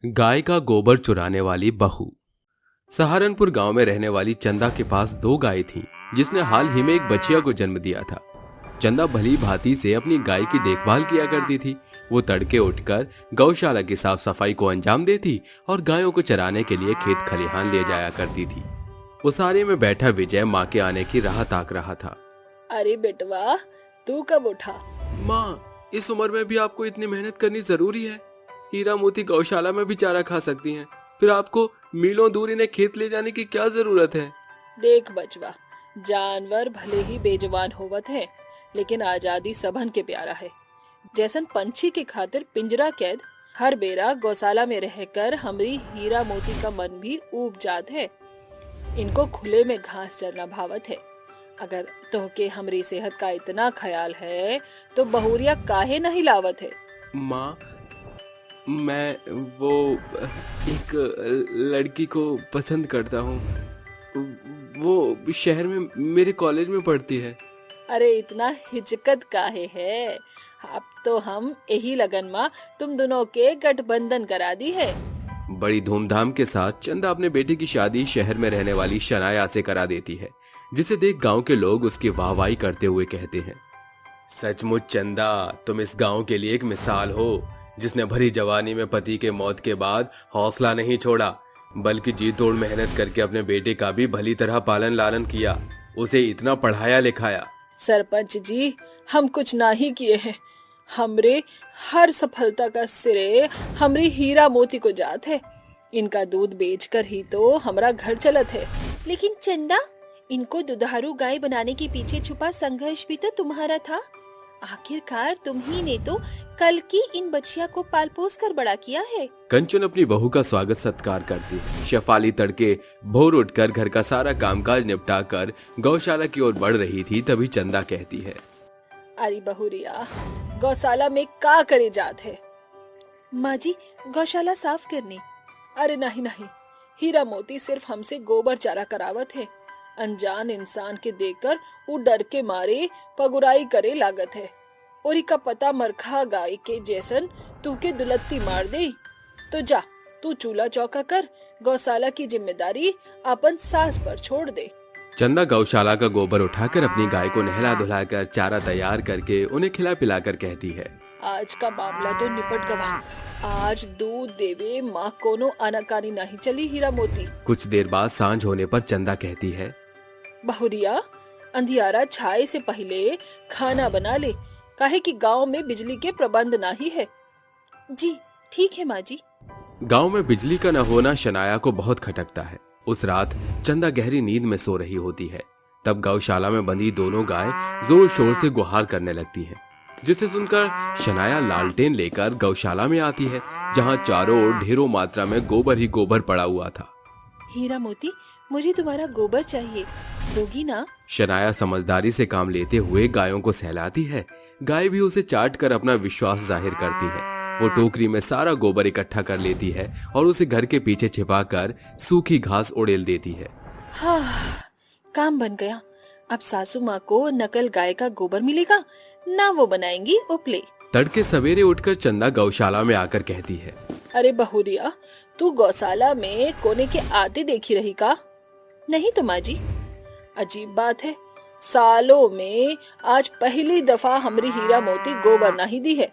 गाय का गोबर चुराने वाली बहू। सहारनपुर गांव में रहने वाली चंदा के पास दो गाय थीं, जिसने हाल ही में एक बछिया को जन्म दिया था। चंदा भली भांति से अपनी गाय की देखभाल किया करती थी। वो तड़के उठकर गौशाला की साफ सफाई को अंजाम देती और गायों को चराने के लिए खेत खलिहान ले जाया करती थी। उसारे में बैठा विजय माँ के आने की राह ताक रहा था। अरे बेटवा, तू कब उठा? माँ, इस उम्र में भी आपको इतनी मेहनत करनी जरूरी है? हीरा मोती गौशाला में भी चारा खा सकती हैं, फिर आपको मीलों दूर इन्हें खेत ले जाने की क्या जरूरत है? देख बचवा, जानवर भले ही बेजुबान होवत है, लेकिन आजादी सबन के प्यारा है। जैसन पंछी की खातिर पिंजरा कैद, हर बेरा गौशाला में रहकर हमरी हीरा मोती का मन भी ऊब जात है। इनको खुले में घास चरना भावत है। अगर तोहके हमरी सेहत का इतना ख्याल है तो बहुरिया काहे नहीं लावत है? माँ, मैं वो एक लड़की को पसंद करता हूँ। वो शहर में मेरे कॉलेज में पढ़ती है। अरे इतना हिचकत काहे है? अब तो हम यही लगन में तुम दोनों के गठबंधन करा दी है। बड़ी धूमधाम के साथ चंदा अपने बेटे की शादी शहर में रहने वाली शनाया से करा देती है, जिसे देख गांव के लोग उसकी वाहवाही करते हुए कहते हैं, सचमुच चंदा, तुम इस गांव के लिए एक मिसाल हो, जिसने भरी जवानी में पति के मौत के बाद हौसला नहीं छोड़ा, बल्कि जी तोड़ मेहनत करके अपने बेटे का भी भली तरह पालन लालन किया, उसे इतना पढ़ाया लिखाया। सरपंच जी, हम कुछ ना ही किए हैं। हमरे हर सफलता का श्रेय हमरी हीरा मोती को जात है। इनका दूध बेचकर ही तो हमारा घर चलत है। लेकिन चंदा, इनको दुधारू गाय बनाने के पीछे छुपा संघर्ष भी तो तुम्हारा था। आखिरकार तुम ही ने तो कल की इन बच्चिया को पाल पोस कर बड़ा किया है। कंचन अपनी बहू का स्वागत सत्कार करती है। शेफाली तड़के भोर उठकर घर का सारा कामकाज निपटा कर गौशाला की ओर बढ़ रही थी, तभी चंदा कहती है, अरे बहुरिया, गौशाला में का करे जात है? माँ जी, गौशाला साफ करने। अरे नहीं नहीं, हीरा मोती सिर्फ हमसे गोबर चारा करावत है। अनजान इंसान के देखकर वो डर के मारे पगुराई करे लागत है। और इका पता मरखा गाय के जैसन तू के दुलत्ती मार दे। तो जा, तू चूल्हा चौका कर, गौशाला की जिम्मेदारी अपन सास पर छोड़ दे। चंदा गौशाला का गोबर उठाकर अपनी गाय को नहला धुलाकर चारा तैयार करके उन्हें खिला पिलाकर कहती है, आज का मामला तो निपट गवा। आज दूध देवे माँ कोनो आनाकानी नहीं चली हीरा मोती। कुछ देर बाद सांझ होने पर चंदा कहती है, बहुरिया, अंधियारा छाए से पहले खाना बना ले, काहे कि गांव में बिजली के प्रबंध नहीं है। जी ठीक है माँ जी। गांव में बिजली का न होना शनाया को बहुत खटकता है। उस रात चंदा गहरी नींद में सो रही होती है। तब गौशाला में बंधी दोनों गाय जोर शोर से गुहार करने लगती हैं, जिसे सुनकर शनाया लालटेन लेकर गौशाला में आती है, जहां चारों ओर ढेरों मात्रा में गोबर ही गोबर पड़ा हुआ था। हीरा मोती, मुझे तुम्हारा गोबर चाहिए, दोगी ना? शनाया समझदारी से काम लेते हुए गायों को सहलाती है। गाय भी उसे चाट कर अपना विश्वास जाहिर करती है। वो टोकरी में सारा गोबर इकट्ठा कर लेती है और उसे घर के पीछे छिपाकर सूखी घास उड़ेल देती है। हाँ, काम बन गया। अब सासू माँ को नकल गाय का गोबर मिलेगा ना, वो बनाएंगी उपले। तड़के सवेरे उठकर चंदा गौशाला में आकर कहती है, अरे बहुरिया, तू गौशाला में कोने के आते देखी रही का? नहीं तो माँ जी। अजीब बात है, सालों में आज पहली दफा हमरी हीरा मोती गोबर नहीं दी है।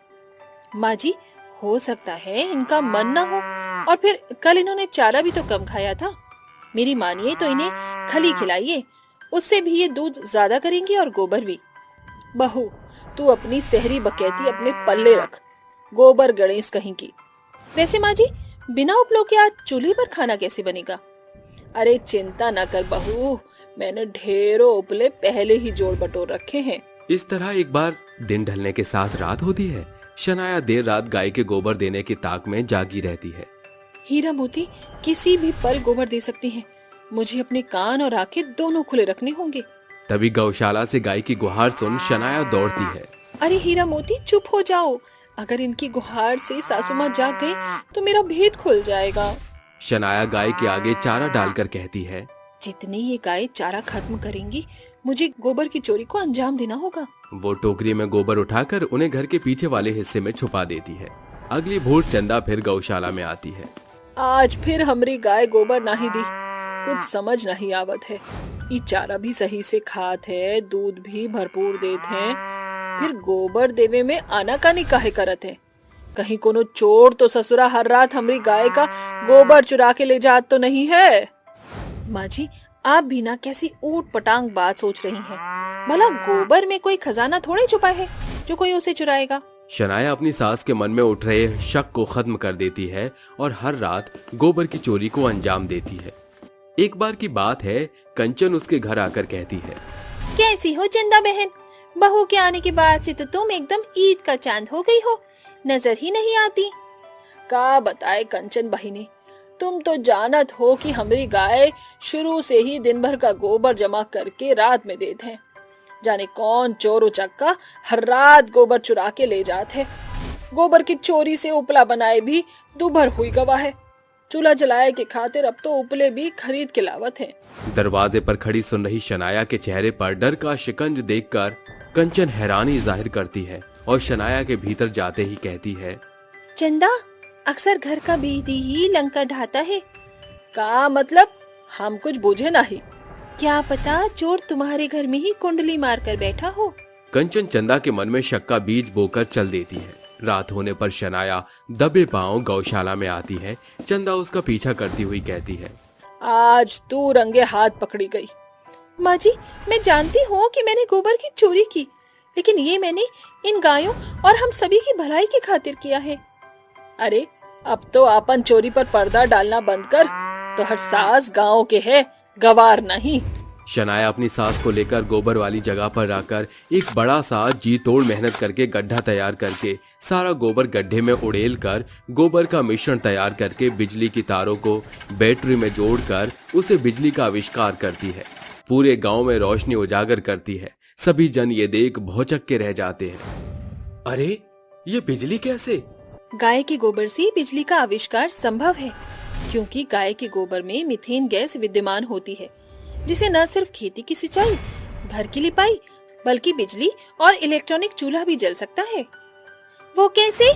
माँ जी, हो सकता है इनका मन ना हो, और फिर कल इन्होंने चारा भी तो कम खाया था। मेरी मानिए तो इन्हें खली खिलाइए, उससे भी ये दूध ज्यादा करेंगे और गोबर भी। बहू, तू अपनी सहरी बकैती अपने पल्ले रख, गोबर गणेश कहीं की। वैसे माँ जी, बिना उपलों के आज चूल्हे पर खाना कैसे बनेगा? अरे चिंता न कर बहू, मैंने ढेरों उपले पहले ही जोड़ बटोर रखे हैं। इस तरह एक बार दिन ढलने के साथ रात होती है। शनाया देर रात गाय के गोबर देने की ताक में जागी रहती है। हीरा मोती किसी भी पल गोबर दे सकती हैं। मुझे अपने कान और आंखें दोनों खुले रखने होंगे। तभी गौशाला से गाय की गुहार सुन शनाया दौड़ती है। अरे हीरा मोती, चुप हो जाओ। अगर इनकी गुहार से सासू माँ जाग गई तो मेरा भेद खुल जाएगा। शनाया गाय के आगे चारा डालकर कहती है, जितने ये गाय चारा खत्म करेंगी, मुझे गोबर की चोरी को अंजाम देना होगा। वो टोकरी में गोबर उठाकर उन्हें घर के पीछे वाले हिस्से में छुपा देती है। अगली भोर चंदा फिर गौशाला में आती है। आज फिर हमरी गाय गोबर नहीं दी, कुछ समझ नहीं आवत है। ये चारा भी सही से खात है, दूध भी भरपूर देत है, फिर गोबर देवे में आनाकानी काहे करत है। कहीं कोनो चोर तो ससुरा हर रात हमरी गाय का गोबर चुरा के ले जात तो नहीं है। माँ जी, आप भी ना कैसी ऊट पटांग बात सोच रही हैं। भला गोबर में कोई खजाना थोड़ी छुपा है जो कोई उसे चुराएगा। शनाया अपनी सास के मन में उठ रहे शक को खत्म कर देती है और हर रात गोबर की चोरी को अंजाम देती है। एक बार की बात है, कंचन उसके घर आकर कहती है, कैसी हो चंदा बहन, बहू के आने के बाद से तो तुम एकदम ईद का चांद हो गई हो, नजर ही नहीं आती। का बताए कंचन बहिनी, तुम तो जानत हो कि हमारी गाय शुरू से ही दिन भर का गोबर जमा करके रात में देते हैं। जाने कौन चोर उचक्का हर रात गोबर चुरा के ले जाते हैं। गोबर की चोरी से उपला बनाए भी दुभर हुई गवा है। चूल्हा जलाए के खातिर अब तो उपले भी खरीद के लावत हैं। दरवाजे पर खड़ी सुन रही शनाया के चेहरे पर डर का शिकंज देखकर कंचन हैरानी जाहिर करती है और शनाया के भीतर जाते ही कहती है, चंदा, अक्सर घर का बेदी ही लंका ढाता है। का मतलब? हम कुछ बुझे नहीं। क्या पता चोर तुम्हारे घर में ही कुंडली मार कर बैठा हो। कंचन चंदा के मन में शक का बीज बोकर चल देती है। रात होने पर शनाया दबे पांव गौशाला में आती है। चंदा उसका पीछा करती हुई कहती है, आज तू रंगे हाथ पकड़ी गई। माँ जी, मैं जानती हूँ कि मैंने गोबर की चोरी की, लेकिन ये मैंने इन गायों और हम सभी की भलाई की खातिर किया है। अरे अब तो अपन चोरी पर पर्दा डालना बंद कर। तो हर सास गांव के है, गवार नहीं। शनाया अपनी सास को लेकर गोबर वाली जगह पर आकर एक बड़ा सा जी तोड़ मेहनत करके गड्ढा तैयार करके सारा गोबर गड्ढे में उड़ेल कर गोबर का मिश्रण तैयार करके बिजली की तारों को बैटरी में जोड़कर उसे बिजली का आविष्कार करती है। पूरे गांव में रोशनी उजागर करती है। सभी जन ये देख भौचक के रह जाते हैं। अरे ये बिजली कैसे? गाय के गोबर से बिजली का आविष्कार संभव है, क्योंकि गाय के गोबर में मीथेन गैस विद्यमान होती है, जिसे न सिर्फ खेती की सिंचाई, घर की लिपाई, बल्कि बिजली और इलेक्ट्रॉनिक चूल्हा भी जल सकता है। वो कैसे?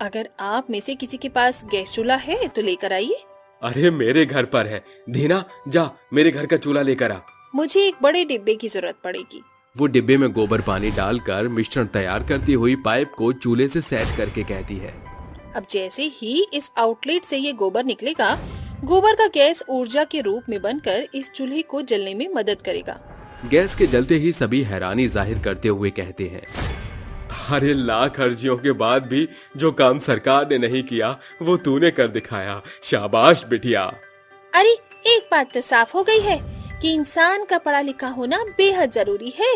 अगर आप में से किसी के पास गैस चूल्हा है तो लेकर आइए। अरे मेरे घर पर है। धीना, जा मेरे घर का चूल्हा लेकर आ। मुझे एक बड़े डिब्बे की जरूरत पड़ेगी। वो डिब्बे में गोबर पानी डालकर मिश्रण तैयार करती हुई पाइप को चूल्हे से सेट करके कहती है, अब जैसे ही इस आउटलेट से ये गोबर निकलेगा, गोबर का गैस ऊर्जा के रूप में बनकर इस चूल्हे को जलने में मदद करेगा। गैस के जलते ही सभी हैरानी जाहिर करते हुए कहते हैं, अरे लाख अर्जियों के बाद भी जो काम सरकार ने नहीं किया वो तूने कर दिखाया। शाबाश बिटिया। अरे एक बात तो साफ हो गई है कि इंसान का पढ़ा लिखा होना बेहद जरूरी है।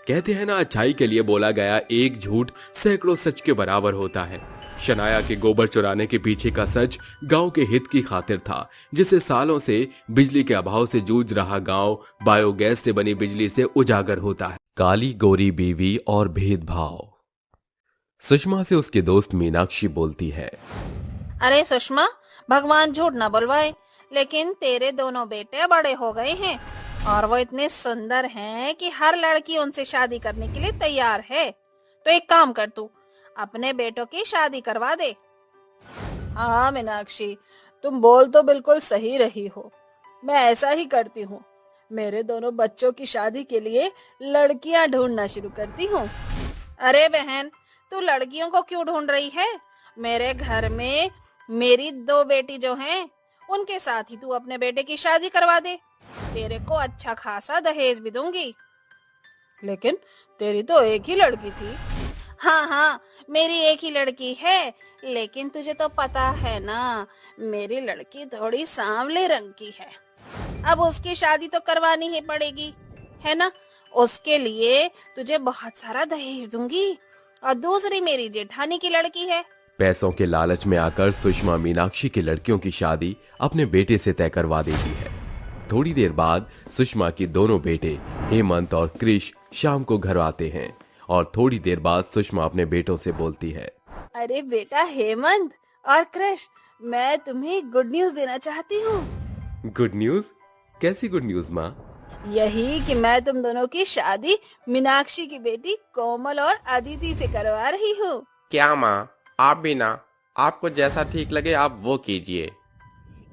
कहते हैं ना, अच्छाई के लिए बोला गया एक झूठ सैकड़ों सच के बराबर होता है। शनाया के गोबर चुराने के पीछे का सच गांव के हित की खातिर था, जिसे सालों से बिजली के अभाव से जूझ रहा गांव बायोगैस से बनी बिजली से उजागर होता है। काली गोरी बीवी और भेदभाव। सुषमा से उसके दोस्त मीनाक्षी बोलती है, अरे सुषमा, भगवान झूठ न बुलवाए, लेकिन तेरे दोनों बेटे बड़े हो गए हैं और वो इतने सुंदर हैं कि हर लड़की उनसे शादी करने के लिए तैयार है। तो एक काम कर, तू अपने बेटों की शादी करवा दे। हाँ मीनाक्षी, तुम बोल तो बिल्कुल सही रही हो। मैं ऐसा ही करती हूँ। मेरे दोनों बच्चों की शादी के लिए लड़कियां ढूंढना शुरू करती हूँ। अरे बहन, तू लड़कियों को क्यों ढूंढ रही है? मेरे घर में मेरी 2 बेटी जो हैं, उनके साथ ही तू अपने बेटे की शादी करवा दे। तेरे को अच्छा खासा दहेज भी दूंगी। लेकिन तेरी तो एक ही लड़की थी। हाँ, मेरी एक ही लड़की है, लेकिन तुझे तो पता है ना, मेरी लड़की थोड़ी सांवले रंग की है। अब उसकी शादी तो करवानी ही पड़ेगी, है ना? उसके लिए तुझे बहुत सारा दहेज दूंगी। और दूसरी मेरी जेठानी की लड़की है। पैसों के लालच में आकर सुषमा मीनाक्षी की लड़कियों की शादी अपने बेटे से तय करवा देती है। थोड़ी देर बाद सुषमा की दोनों बेटे हेमंत और कृष शाम को घर आते हैं और थोड़ी देर बाद सुषमा अपने बेटों से बोलती है, अरे बेटा हेमंत और कृष, मैं तुम्हें गुड न्यूज देना चाहती हूँ। Good news? कैसी गुड न्यूज माँ? यही कि मैं तुम दोनों की शादी मीनाक्षी की बेटी कोमल और अदिति से करवा रही हूँ। क्या माँ, आप भी ना आपको जैसा ठीक लगे आप वो कीजिए।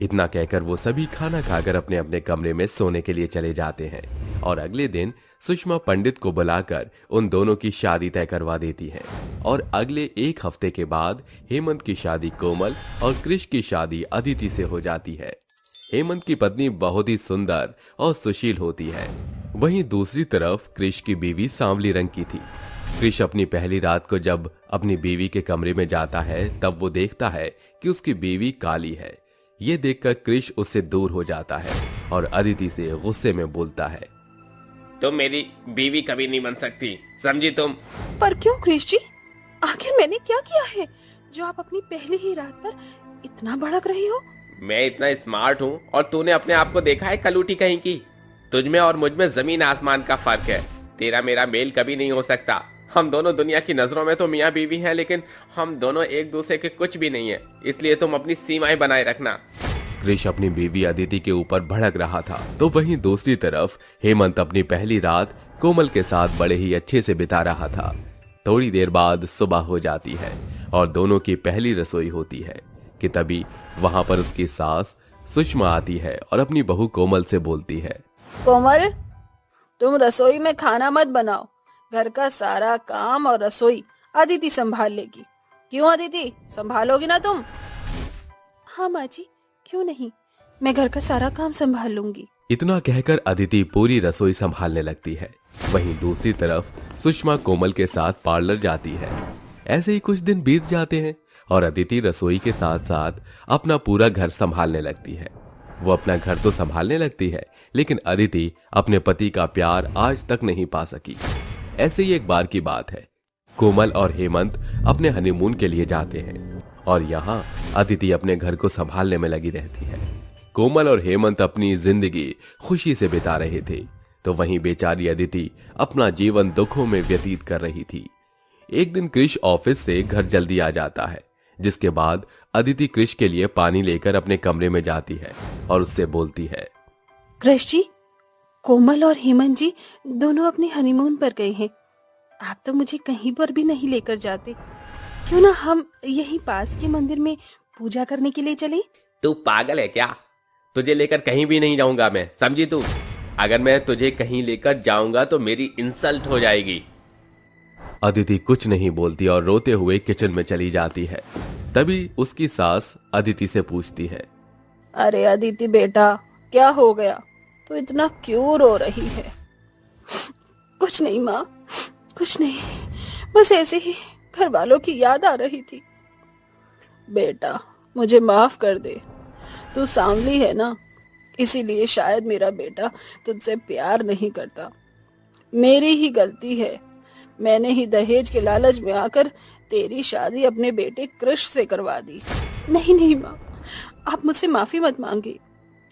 इतना कहकर वो सभी खाना खाकर अपने अपने कमरे में सोने के लिए चले जाते हैं और अगले दिन सुषमा पंडित को बुलाकर उन दोनों की शादी तय करवा देती है। और अगले एक हफ्ते के बाद हेमंत की शादी कोमल और कृष की शादी अदिति से हो जाती है। हेमंत की पत्नी बहुत ही सुंदर और सुशील होती है। वहीं दूसरी तरफ कृष की बीवी सांवली रंग की थी। कृष अपनी पहली रात को जब अपनी बीवी के कमरे में जाता है तब वो देखता है कि उसकी बीवी काली है। ये देखकर कृष उससे दूर हो जाता है और अदिति से गुस्से में बोलता है, तुम मेरी बीवी कभी नहीं बन सकती, समझी तुम? पर क्यों कृष जी, आखिर मैंने क्या किया है जो आप अपनी पहली ही रात पर इतना भड़क रहे हो? मैं इतना स्मार्ट हूँ और तूने अपने आप को देखा है कलूटी कहीं की? तुझमें और मुझमें जमीन आसमान का फर्क है। तेरा मेरा मेल कभी नहीं हो सकता। हम दोनों दुनिया की नजरों में तो मियाँ बीवी हैं, लेकिन हम दोनों एक दूसरे के कुछ भी नहीं है। इसलिए तुम अपनी सीमाएं बनाए रखना। कृष अपनी बीवी अदिति के ऊपर भड़क रहा था तो वहीं दूसरी तरफ हेमंत अपनी पहली रात कोमल के साथ बड़े ही अच्छे से बिता रहा था। थोड़ी देर बाद सुबह हो जाती है और दोनों की पहली रसोई होती है कि तभी वहां पर उसकी सास सुषमा आती है और अपनी बहू कोमल से बोलती है, कोमल, तुम रसोई में खाना मत बनाओ। घर का सारा काम और रसोई अदिति संभाल लेगी। क्यों अदिति, संभालोगी ना तुम? हाँ माँ जी, क्यों नहीं, मैं घर का सारा काम संभाल लूंगी। इतना कहकर अदिति पूरी रसोई संभालने लगती है। वहीं दूसरी तरफ सुषमा कोमल के साथ पार्लर जाती है। ऐसे ही कुछ दिन बीत जाते हैं और अदिति रसोई के साथ साथ अपना पूरा घर संभालने लगती है। वो अपना घर तो संभालने लगती है लेकिन अदिति अपने पति का प्यार आज तक नहीं पा सकी। ऐसे ही एक बार की बात है, कोमल और हेमंत अपने हनीमून के लिए जाते हैं और यहाँ अदिति अपने घर को संभालने में लगी रहती है। कोमल और हेमंत अपनी जिंदगी खुशी से बिता रहे थे तो वहीं बेचारी अदिति अपना जीवन दुखों में व्यतीत कर रही थी। एक दिन कृष ऑफिस से घर जल्दी आ जाता है, जिसके बाद अदिति कृष के लिए पानी लेकर अपने कमरे में जाती है और उससे बोलती है, कृष जी, कोमल और हेमंत जी दोनों अपने हनीमून पर गए हैं। आप तो मुझे कहीं पर भी नहीं लेकर जाते। क्यों ना हम यहीं पास के मंदिर में पूजा करने के लिए चले? तू पागल है क्या? तुझे लेकर कहीं भी नहीं जाऊंगा मैं, समझी तू? अगर मैं तुझे कहीं लेकर जाऊंगा तो मेरी इंसल्ट हो जाएगी। अदिति कुछ नहीं बोलती और रोते हुए किचन में चली जाती है। तभी उसकी सास अदिति से पूछती है, अरे अदिति बेटा, क्या हो गया? तू इतना क्यों रो रही है? कुछ नहीं माँ, कुछ नहीं, बस ऐसे ही घर वालों की याद आ रही थी। बेटा, मुझे माफ कर दे। तू सांवली है ना, इसीलिए शायद मेरा बेटा तुझसे प्यार नहीं करता। मेरी ही गलती है। मैंने ही दहेज के लालच में आकर तेरी शादी अपने बेटे कृष से करवा दी। नहीं नहीं माँ, आप मुझसे माफी मत मांगे।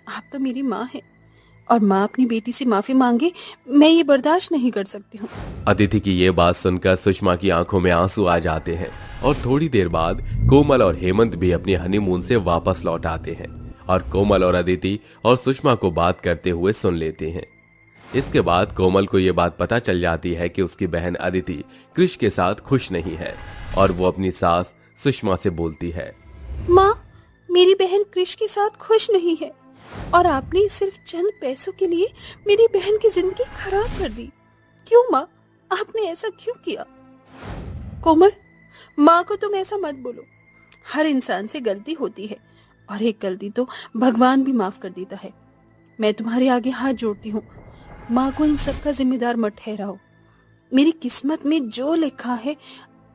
आप तो मेरी माँ हैं और माँ अपनी बेटी से माफी मांगे, मैं ये बर्दाश्त नहीं कर सकती हूँ। अदिति की ये बात सुनकर सुषमा की आंखों में आंसू आ जाते हैं और थोड़ी देर बाद कोमल और हेमंत भी अपने हनीमून से वापस लौट आते हैं और कोमल और अदिति और सुषमा को बात करते हुए सुन लेते हैं। इसके बाद कोमल को ये बात पता चल जाती है कि उसकी बहन अदिति कृष के साथ खुश नहीं है और वो अपनी सास सुषमा से बोलती है, माँ, मेरी बहन कृष के साथ खुश नहीं है और आपने सिर्फ चंद पैसों के लिए मेरी बहन की जिंदगी खराब कर दी। क्यों माँ, आपने ऐसा क्यों किया? कोमल, माँ को तुम ऐसा मत बोलो। हर इंसान से गलती होती है और एक गलती तो भगवान भी माफ कर देता है। मैं तुम्हारे आगे हाथ जोड़ती हूँ, माँ को इन सब का जिम्मेदार मत ठहराओ। मेरी किस्मत में जो लिखा है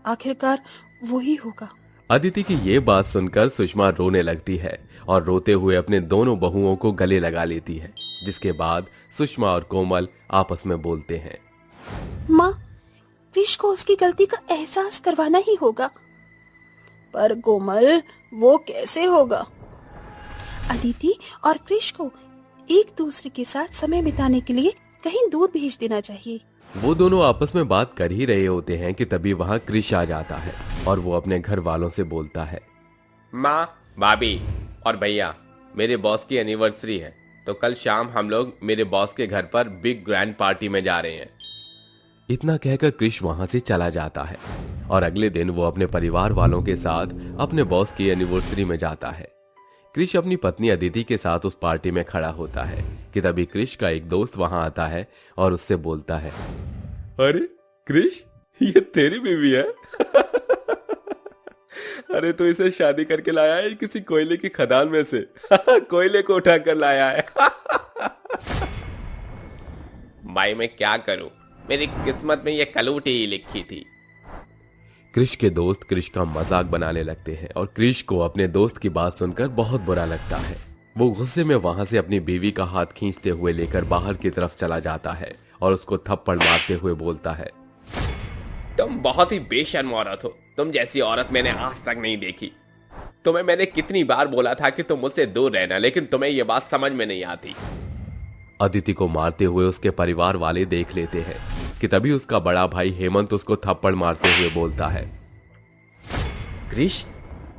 आखिरकार वही होगा। अदिति की ये बात सुनकर सुषमा रोने लगती है और रोते हुए अपने दोनों बहुओं को गले लगा लेती है, जिसके बाद सुषमा और कोमल आपस में बोलते हैं, माँ, कृष को उसकी गलती का एहसास करवाना ही होगा। पर कोमल, वो कैसे होगा? अदिति और कृष को एक दूसरे के साथ समय बिताने के लिए कहीं दूर भेज देना चाहिए। वो दोनों आपस में बात कर ही रहे होते हैं कि तभी वहाँ कृष आ जाता है और वो अपने घर वालों से बोलता है, माँ, भाभी और भैया, मेरे बॉस की एनिवर्सरी है तो कल शाम हम लोग मेरे बॉस के घर पर बिग ग्रैंड पार्टी में जा रहे हैं। इतना कहकर कृष वहां से चला जाता है और अगले दिन वो अपने परिवार वालों के साथ अपने बॉस की एनिवर्सरी में जाता है। क्रिश अपनी पत्नी अदिति के साथ उस पार्टी में खड़ा होता है कि तभी क्रिश का एक दोस्त वहां आता है और उससे बोलता है, अरे क्रिश, ये तेरी बीवी है? अरे तो इसे शादी करके लाया है किसी कोयले की खदान में से? कोयले को उठा कर लाया है। भाई मैं क्या करूं, मेरी किस्मत में ये कलूटी ही लिखी थी। क्रिश के दोस्त क्रिश का मजाक बनाने लगते हैं और क्रिश को अपने दोस्त की बात सुनकर बहुत बुरा लगता है। वो गुस्से में वहां से अपनी बीवी का हाथ खींचते हुए लेकर बाहर की तरफ चला जाता है और उसको थप्पड़ मारते हुए बोलता है, तुम बहुत ही बेशर्म औरत हो, तुम जैसी औरत मैंने आज तक नहीं देखी। तुम्हें मैंने कितनी बार बोला था कि तुम मुझसे दूर रहना, लेकिन तुम्हें यह बात समझ में नहीं आती। अदिति को मारते हुए उसके परिवार वाले देख लेते हैं कि तभी उसका बड़ा भाई हेमंत उसको थप्पड़ मारते हुए बोलता है, क्रिश,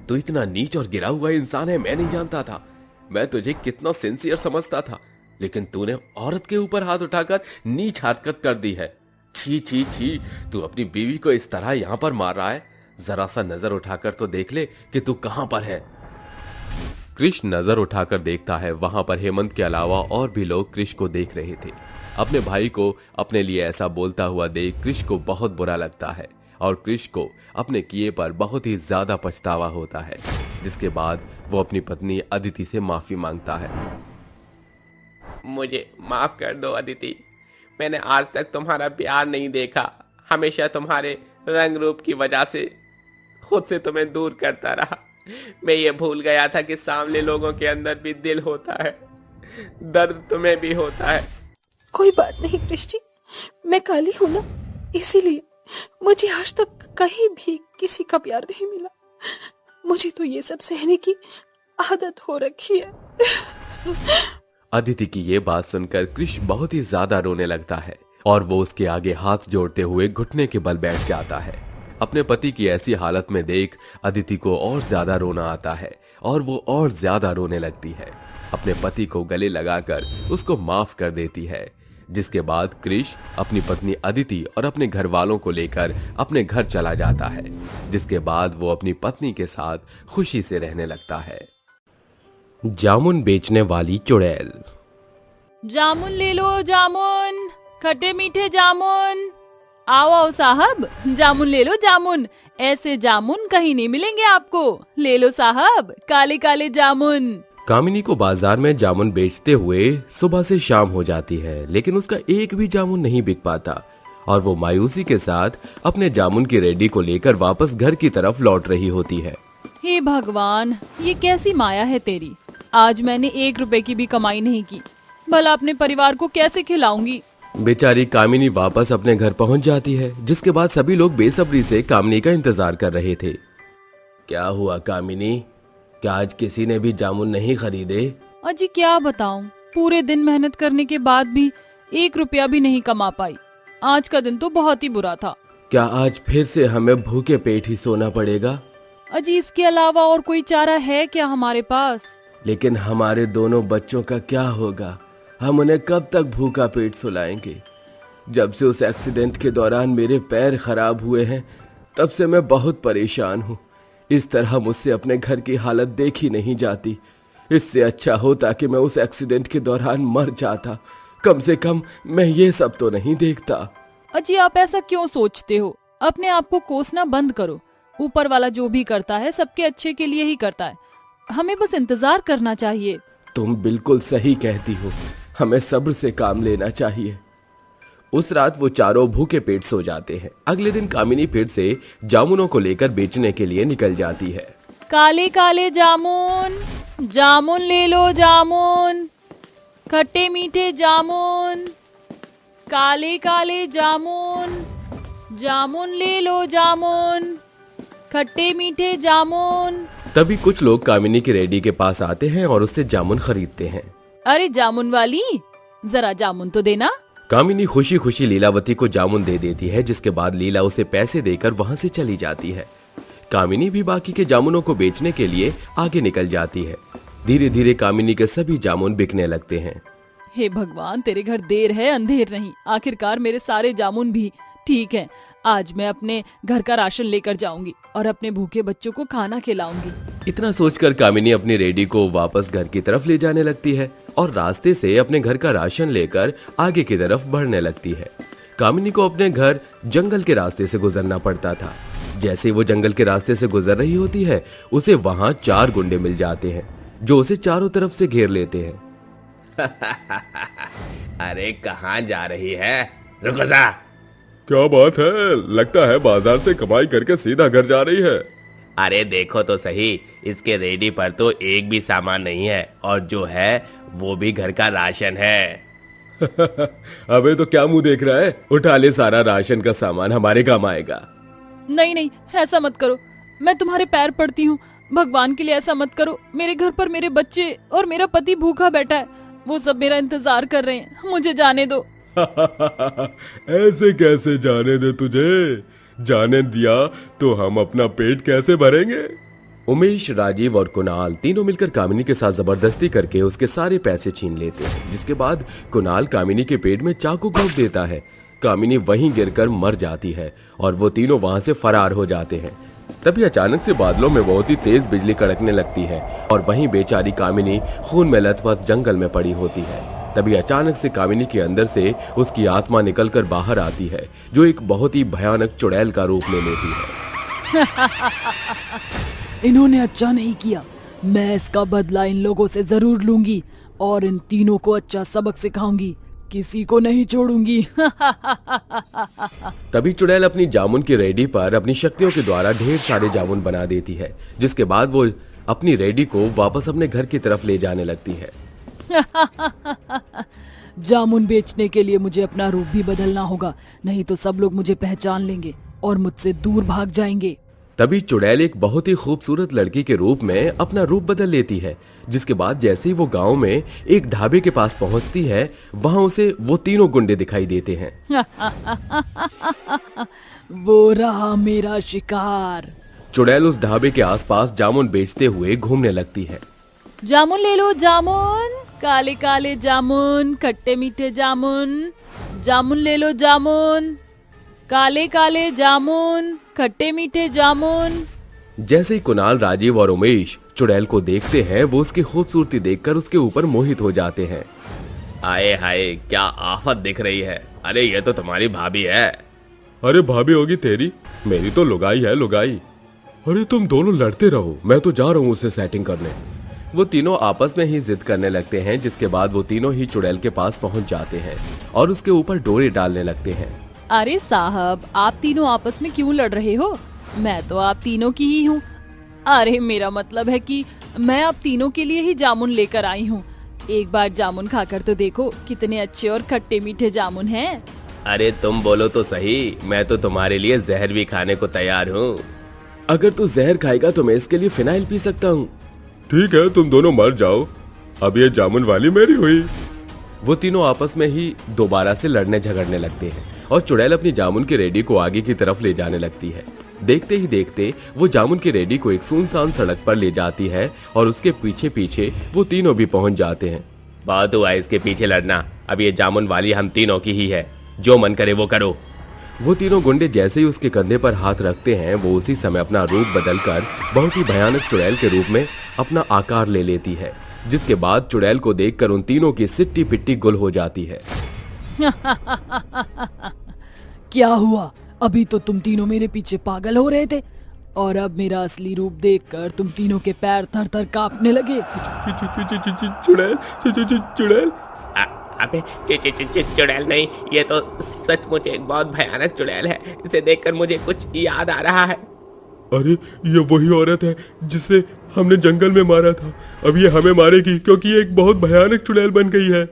तू इतना नीच और गिरा हुआ इंसान है मैं नहीं जानता था। मैं तुझे कितना सिंसियर समझता था, लेकिन तूने औरत के ऊपर हाथ उठाकर नीच हरकत कर दी है। छी छी छी, तू अपनी बीवी को इस तरह यहां पर मार रहा है। जरा सा नजर उठाकर तो देख ले कि तू कहां पर है। क्रिश नजर उठाकर देखता है, वहां पर हेमंत के अलावा और भी लोग क्रिश को देख रहे थे। अपने भाई को अपने लिए ऐसा बोलता हुआ देख क्रिश को बहुत बुरा लगता है और क्रिश को अपने किए पर बहुत ही ज्यादा पछतावा होता है, जिसके बाद वो अपनी पत्नी अदिति से माफी मांगता है। मुझे माफ कर दो अदिति, मैंने आज तक तुम्हारा प्यार नहीं देखा, हमेशा तुम्हारे रंग रूप की वजह से खुद से तुम्हें दूर करता रहा। मैं ये भूल गया था कि सामने लोगों के अंदर भी दिल होता है, दर्द तुम्हें भी होता है। कोई बात नहीं कृष जी, मैं काली हूँ ना, इसीलिए मुझे आज तक कहीं भी किसी का प्यार नहीं मिला। मुझे तो ये सब सहने की आदत हो रखी है। अदिति की ये बात सुनकर क्रिश बहुत ही ज्यादा रोने लगता है और वो उसके आगे हाथ जोड़ते हुए घुटने के बल बैठ जाता है। अपने पति की ऐसी हालत में देख अदिति को और ज्यादा रोना आता है और वो और ज्यादा रोने लगती है। अपने पति को गले लगाकर उसको माफ कर देती है, जिसके बाद क्रिश अपनी पत्नी अदिति और अपने घर वालों को लेकर अपने घर चला जाता है, जिसके बाद वो अपनी पत्नी के साथ खुशी से रहने लगता है। जामुन बेचने वाली चुड़ैल। जामुन ले लो जामुन, खट्टे मीठे जामुन। आओ आओ साहब, जामुन ले लो जामुन, ऐसे जामुन कहीं नहीं मिलेंगे आपको। ले लो साहब, काले काले जामुन। कामिनी को बाजार में जामुन बेचते हुए सुबह से शाम हो जाती है, लेकिन उसका एक भी जामुन नहीं बिक पाता और वो मायूसी के साथ अपने जामुन की रेडी को लेकर वापस घर की तरफ लौट रही होती है। हे भगवान, ये कैसी माया है तेरी। आज मैंने 1 रुपए की भी कमाई नहीं की, भला अपने परिवार को कैसे खिलाऊंगी। बेचारी कामिनी वापस अपने घर पहुंच जाती है, जिसके बाद सभी लोग बेसब्री से कामिनी का इंतजार कर रहे थे। क्या हुआ कामिनी, क्या आज किसी ने भी जामुन नहीं खरीदे? अजी क्या बताऊं, पूरे दिन मेहनत करने के बाद भी 1 रुपया भी नहीं कमा पाई। आज का दिन तो बहुत ही बुरा था। क्या आज फिर से हमें भूखे पेट ही सोना पड़ेगा? अजी इसके अलावा और कोई चारा है क्या हमारे पास? लेकिन हमारे दोनों बच्चों का क्या होगा? हम उन्हें कब तक भूखा पेट सुलाएंगे? जब से उस एक्सीडेंट के दौरान मेरे पैर खराब हुए हैं, तब से मैं बहुत परेशान हूँ। इस तरह मुझसे अपने घर की हालत देखी नहीं जाती। इससे अच्छा होता कि मैं उस एक्सीडेंट के दौरान मर जाता। कम से कम मैं ये सब तो नहीं देखता। अजी आप ऐसा क्यों सोचते हो? अपने आप को कोसना बंद करो। ऊपर वाला जो भी करता है सबके अच्छे के लिए ही करता है, हमें बस इंतजार करना चाहिए। तुम बिल्कुल सही कहती हो, हमें सब्र से काम लेना चाहिए। उस रात वो चारों भूखे पेट सो जाते हैं। अगले दिन कामिनी फिर से जामुनों को लेकर बेचने के लिए निकल जाती है। काले काले जामुन, जामुन ले लो जामुन, खट्टे मीठे जामुन, काले काले जामुन, जामुन ले लो जामुन, खट्टे मीठे जामुन। तभी कुछ लोग कामिनी की रेडी के पास आते हैं और उससे जामुन खरीदते हैं। अरे जामुन वाली, जरा जामुन तो देना। कामिनी खुशी खुशी लीलावती को जामुन दे देती है, जिसके बाद लीला उसे पैसे देकर वहां से चली जाती है। कामिनी भी बाकी के जामुनों को बेचने के लिए आगे निकल जाती है। धीरे धीरे कामिनी के सभी जामुन बिकने लगते हैं। हे भगवान, तेरे घर देर है अंधेर नहीं, आखिरकार मेरे सारे जामुन भी ठीक हैं। आज मैं अपने घर का राशन लेकर जाऊंगी और अपने भूखे बच्चों को खाना खिलाऊंगी। इतना सोचकर कामिनी अपनी रेडी को वापस घर की तरफ ले जाने लगती है और रास्ते से अपने घर का राशन लेकर आगे की तरफ बढ़ने लगती है। कामिनी को अपने घर जंगल के रास्ते से गुजरना पड़ता था। जैसे ही वो जंगल के रास्ते से गुजर रही होती है, उसे वहां 4 गुंडे मिल जाते हैं जो उसे चारों तरफ से घेर लेते हैं। अरे कहाँ जा रही है? रुको जा। क्या बात है, लगता है बाजार से कमाई करके सीधा घर जा रही है। अरे देखो तो सही, इसके रेडी पर तो एक भी सामान नहीं है और जो है वो भी घर का राशन है। अबे तो क्या मुंह देख रहा है, उठा ले सारा राशन का सामान, हमारे काम आएगा। नहीं नहीं, ऐसा मत करो, मैं तुम्हारे पैर पड़ती हूँ, भगवान के लिए ऐसा मत करो। मेरे घर पर मेरे बच्चे और मेरा पति भूखा बैठा है, वो सब मेरा इंतजार कर रहे हैं, मुझे जाने दो। ऐसे कैसे जाने दे तुझे? जाने दिया तो हम अपना पेट कैसे भरेंगे? उमेश, राजीव और कुणाल तीनों मिलकर कामिनी के साथ जबरदस्ती करके उसके सारे पैसे छीन लेते हैं, जिसके बाद कुणाल कामिनी के पेट में चाकू घोंप देता है। कामिनी वहीं गिरकर मर जाती है और वो तीनों वहां से फरार हो जाते हैं। तभी अचानक से बादलों में बहुत ही तेज बिजली कड़कने लगती है और वहीं बेचारी कामिनी खून में लथपथ जंगल में पड़ी होती है। तभी अचानक से कामिनी के अंदर से उसकी आत्मा निकलकर बाहर आती है, जो एक बहुत ही भयानक चुड़ैल का रूप ले लेती है। इन्होंने अच्छा नहीं किया, मैं इसका बदला इन लोगों से जरूर लूंगी और इन तीनों को अच्छा सबक सिखाऊंगी, किसी को नहीं छोड़ूंगी। तभी चुड़ैल अपनी जामुन की रेडी पर अपनी शक्तियों के द्वारा ढेर सारे जामुन बना देती है, जिसके बाद वो अपनी रेडी को वापस अपने घर की तरफ ले जाने लगती है। जामुन बेचने के लिए मुझे अपना रूप भी बदलना होगा, नहीं तो सब लोग मुझे पहचान लेंगे और मुझसे दूर भाग जाएंगे। तभी चुड़ैल एक बहुत ही खूबसूरत लड़की के रूप में अपना रूप बदल लेती है, जिसके बाद जैसे ही वो गांव में एक ढाबे के पास पहुंचती है, वहां उसे वो तीनों गुंडे दिखाई देते हैं। वो रहा मेरा शिकार। चुड़ैल उस ढाबे के आसपास जामुन बेचते हुए घूमने लगती है। जामुन ले लो, जामुन, काले काले जामुन, खट्टे मीठे जामुन, जामुन ले लो, जामुन, काले काले जामुन, खट्टे मीठे जामुन। जैसे ही कुणाल, राजीव और उमेश चुड़ैल को देखते हैं, वो उसकी खूबसूरती देखकर उसके ऊपर मोहित हो जाते हैं। आए हाय, क्या आफत दिख रही है। अरे ये तो तुम्हारी भाभी है। अरे भाभी होगी तेरी, मेरी तो लुगाई है, लुगाई। अरे तुम दोनों लड़ते रहो, मैं तो जा रहा हूँ उससे सेटिंग करने। वो तीनों आपस में ही जिद करने लगते हैं, जिसके बाद वो तीनों ही चुड़ैल के पास पहुंच जाते हैं और उसके ऊपर डोरे डालने लगते हैं। अरे साहब, आप तीनों आपस में क्यों लड़ रहे हो? मैं तो आप तीनों की ही हूँ। अरे मेरा मतलब है कि मैं आप तीनों के लिए ही जामुन लेकर आई हूँ। एक बार जामुन खाकर तो देखो, कितने अच्छे और खट्टे मीठे जामुन हैं। अरे तुम बोलो तो सही, मैं तो तुम्हारे लिए जहर भी खाने को तैयार हूँ। अगर तू जहर खाएगा तो मैं इसके लिए फिनाइल पी सकता हूँ। ठीक है, तुम दोनों मर जाओ, अब ये जामुन वाली मेरी हुई। वो तीनों आपस में ही दोबारा से लड़ने झगड़ने लगते हैं और चुड़ैल अपनी जामुन की रेडी को आगे की तरफ ले जाने लगती है। देखते ही देखते वो जामुन की रेडी को एक सुनसान सड़क पर ले जाती है और उसके पीछे पीछे वो तीनों भी पहुंच जाते हैं। बहुत हुआ इसके पीछे लड़ना, अब ये जामुन वाली हम तीनों की ही है, जो मन करे वो करो। वो तीनों गुंडे जैसे ही उसके कंधे पर हाथ रखते हैं, वो उसी समय अपना रूप बदलकर बहुत ही भयानक चुड़ैल के रूप में अपना आकार ले लेती है, जिसके बाद चुड़ैल को देखकर उन तीनों की सिट्टी पिट्टी गुल हो जाती है। क्या हुआ? अभी तो तुम तीनों मेरे पीछे पागल हो रहे थे और अब मेरा असली रूप देखकर तुम तीनों के पैर थर थर कांपने लगे। चुड़ैल, चुड़ैल। अबे चुड़ैल नहीं, ये तो सचमुच एक बहुत भयानक चुड़ैल है। इसे देखकर मुझे कुछ याद आ रहा है। अरे ये वही औरत है जिसे हमने जंगल में मारा था, अब ये हमें मारेगी क्योंकि ये एक बहुत भयानक चुड़ैल बन गई है।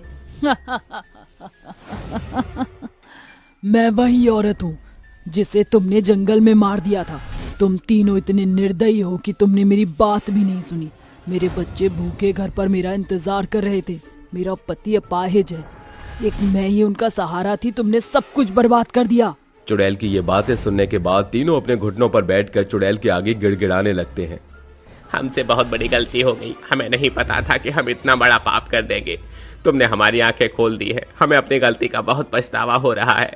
मैं वही औरत हूँ जिसे तुमने जंगल में मार दिया था। तुम तीनों इतने निर्दयी हो कि तुमने मेरी बात भी नहीं सुनी। मेरे बच्चे भूखे घर पर मेरा इंतजार कर रहे थे। मेरा पति अपाहिज है, एक मैं ही उनका सहारा थी। तुमने सब कुछ बर्बाद कर दिया। चुड़ैल की ये बातें सुनने के बाद तीनों अपने घुटनों पर बैठकर चुड़ैल के आगे गिड़गिड़ाने लगते हैं। हमसे बहुत बड़ी गलती हो गई, हमें नहीं पता था कि हम इतना बड़ा पाप कर देंगे। तुमने हमारी आंखें खोल दी है, हमें अपनी गलती का बहुत पछतावा हो रहा है।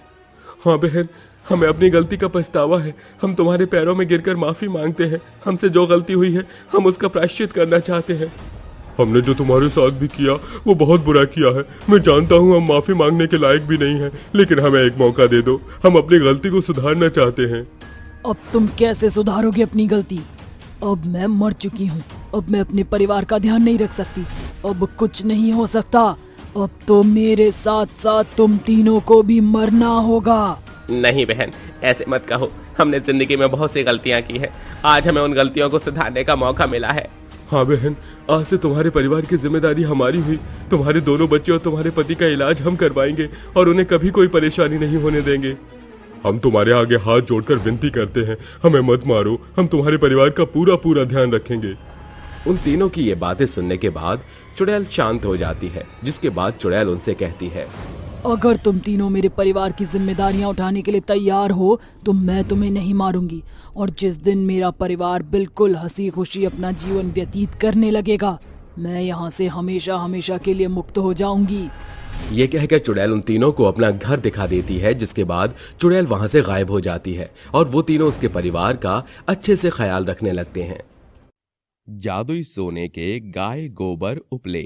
हाँ बहन, हमें अपनी गलती का पछतावा है। हम तुम्हारे पैरों में गिरकर माफी मांगते हैं। हमसे जो गलती हुई है हम उसका प्रायश्चित करना चाहते हैं। हमने जो तुम्हारे साथ भी किया वो बहुत बुरा किया है। मैं जानता हूँ हम माफी मांगने के लायक भी नहीं हैं, लेकिन हमें एक मौका दे दो। हम अपनी गलती को सुधारना चाहते हैं। अब तुम कैसे सुधारोगे अपनी गलती? अब मैं मर चुकी हूँ। अब मैं अपने परिवार का ध्यान नहीं रख सकती। अब कुछ नहीं हो सकता। अब तो मेरे साथ साथ तुम तीनों को भी मरना होगा। नहीं बहन, ऐसे मत कहो। हमने जिंदगी में बहुत सी गलतियां की हैं। आज हमें उन गलतियों को सुधारने का मौका मिला है। हाँ बहन, आज से तुम्हारे परिवार की जिम्मेदारी हमारी हुई। तुम्हारे दोनों बच्चे और तुम्हारे पति का इलाज हम करवाएंगे और उन्हें कभी कोई परेशानी नहीं होने देंगे। हम तुम्हारे आगे हाथ जोड़कर विनती करते हैं, हमें मत मारो। हम तुम्हारे परिवार का पूरा ध्यान रखेंगे। उन तीनों की ये बातें सुनने के बाद चुड़ैल शांत हो जाती है, जिसके बाद चुड़ैल उनसे कहती है, अगर तुम तीनों मेरे परिवार की जिम्मेदारियां उठाने के लिए तैयार हो तो मैं तुम्हें नहीं मारूंगी। और जिस दिन मेरा परिवार बिल्कुल हंसी खुशी अपना जीवन व्यतीत करने लगेगा, मैं यहाँ से हमेशा हमेशा के लिए मुक्त हो जाऊंगी। ये कहकर चुड़ैल उन तीनों को अपना घर दिखा देती है, जिसके बाद चुड़ैल वहां से गायब हो जाती है और वो तीनों उसके परिवार का अच्छे से ख्याल रखने लगते हैं। जादुई सोने के गाय गोबर उपले।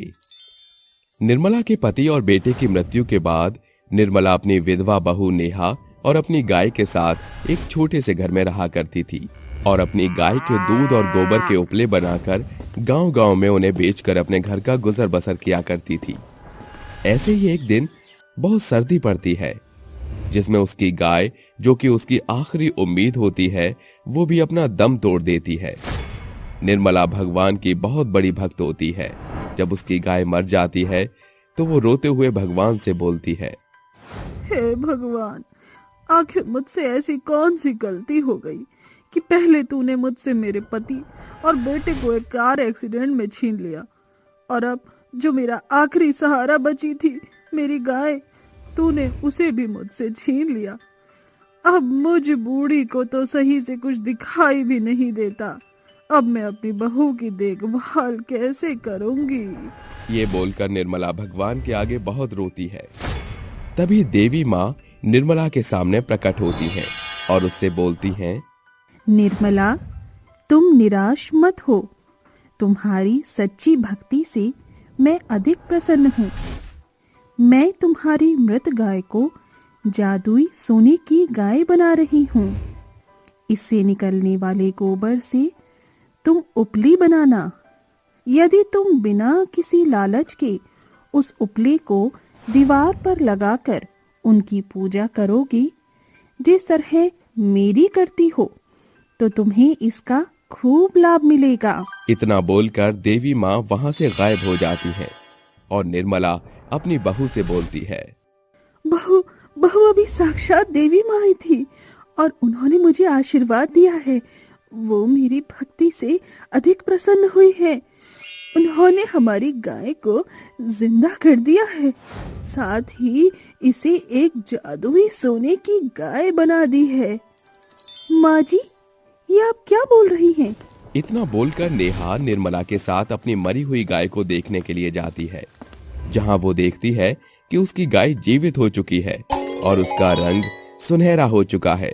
निर्मला के पति और बेटे की मृत्यु के बाद निर्मला अपनी विधवा बहू नेहा और अपनी गाय के साथ एक छोटे से घर में रहा करती थी और अपनी गाय के दूध और गोबर के उपले बनाकर गांव-गांव में उन्हें बेचकर अपने घर का गुजर बसर किया करती थी। ऐसे ही एक दिन बहुत सर्दी पड़ती है, जिसमें उसकी गाय, जो कि उसकी आखिरी उम्मीद होती है, वो भी अपना दम तोड़ देती है। निर्मला भगवान की बहुत बड़ी भक्त होती है। जब उसकी गाय मर जाती है तो वो रोते हुए भगवान से बोलती है, हे भगवान, आखिर मुझसे ऐसी कौन सी गलती हो गई कि पहले तूने मुझसे मेरे पति और बेटे को एक कार एक्सीडेंट में छीन लिया, और अब जो मेरा आखिरी सहारा बची थी, मेरी गाय, तूने उसे भी मुझसे छीन लिया। अब मुझ बूढ़ी को तो सही से कुछ दिखाई भी नहीं देता। अब मैं अपनी बहू की देखभाल कैसे करूंगी? ये बोलकर निर्मला भगवान के आगे बहुत रोती है। तभी देवी माँ निर्मला के सामने प्रकट होती हैं और उससे बोलती हैं, निर्मला, तुम निराश मत हो। तुम्हारी सच्ची भक्ति से मैं अधिक प्रसन्न हूँ। मैं तुम्हारी मृत गाय को जादुई सोने की गाय बना रही हूँ। इससे निकलने वाले गोबर से तुम उपली बनाना। यदि तुम बिना किसी लालच के उस उपले को दीवार पर लगाकर उनकी पूजा करोगी, जिस तरह मेरी करती हो, तो तुम्हें इसका खूब लाभ मिलेगा। इतना बोलकर देवी माँ वहाँ से गायब हो जाती है और निर्मला अपनी बहू से बोलती है, बहू अभी साक्षात देवी माँ आई थी और उन्होंने मुझे आशीर्वाद दिया है। वो मेरी भक्ति से अधिक प्रसन्न हुई है। उन्होंने हमारी गाय को जिंदा कर दिया है, साथ ही इसे एक जादुई सोने की गाय बना दी है। माँ जी, ये आप क्या बोल रही हैं? इतना बोलकर नेहा निर्मला के साथ अपनी मरी हुई गाय को देखने के लिए जाती है, जहाँ वो देखती है कि उसकी गाय जीवित हो चुकी है और उसका रंग सुनहरा हो चुका है।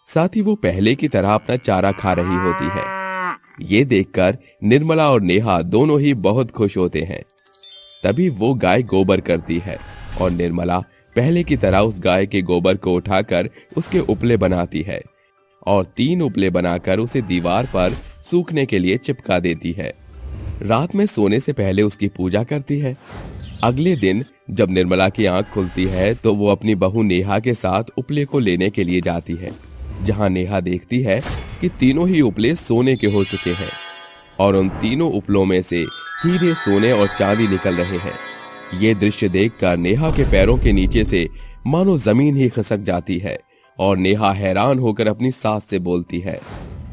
साथ ही वो पहले की तरह अपना चारा खा रही होती है। ये देखकर निर्मला और नेहा दोनों ही बहुत खुश होते हैं। तभी वो गाय गोबर करती है और निर्मला पहले की तरह उस गाय के गोबर को उठाकर उसके उपले बनाती है और 3 उपले बनाकर उसे दीवार पर सूखने के लिए चिपका देती है। रात में सोने से पहले उसकी पूजा करती है। अगले दिन जब निर्मला की आंख खुलती है तो वो अपनी बहू नेहा के साथ उपले को लेने के लिए जाती है, जहां नेहा देखती है कि तीनों ही उपले सोने के हो चुके हैं और उन तीनों उपलों में से हीरे, सोने और चांदी निकल रहे हैं। ये दृश्य देखकर नेहा के पैरों के नीचे से मानो जमीन ही खिसक जाती है और नेहा हैरान होकर अपनी सास से बोलती है,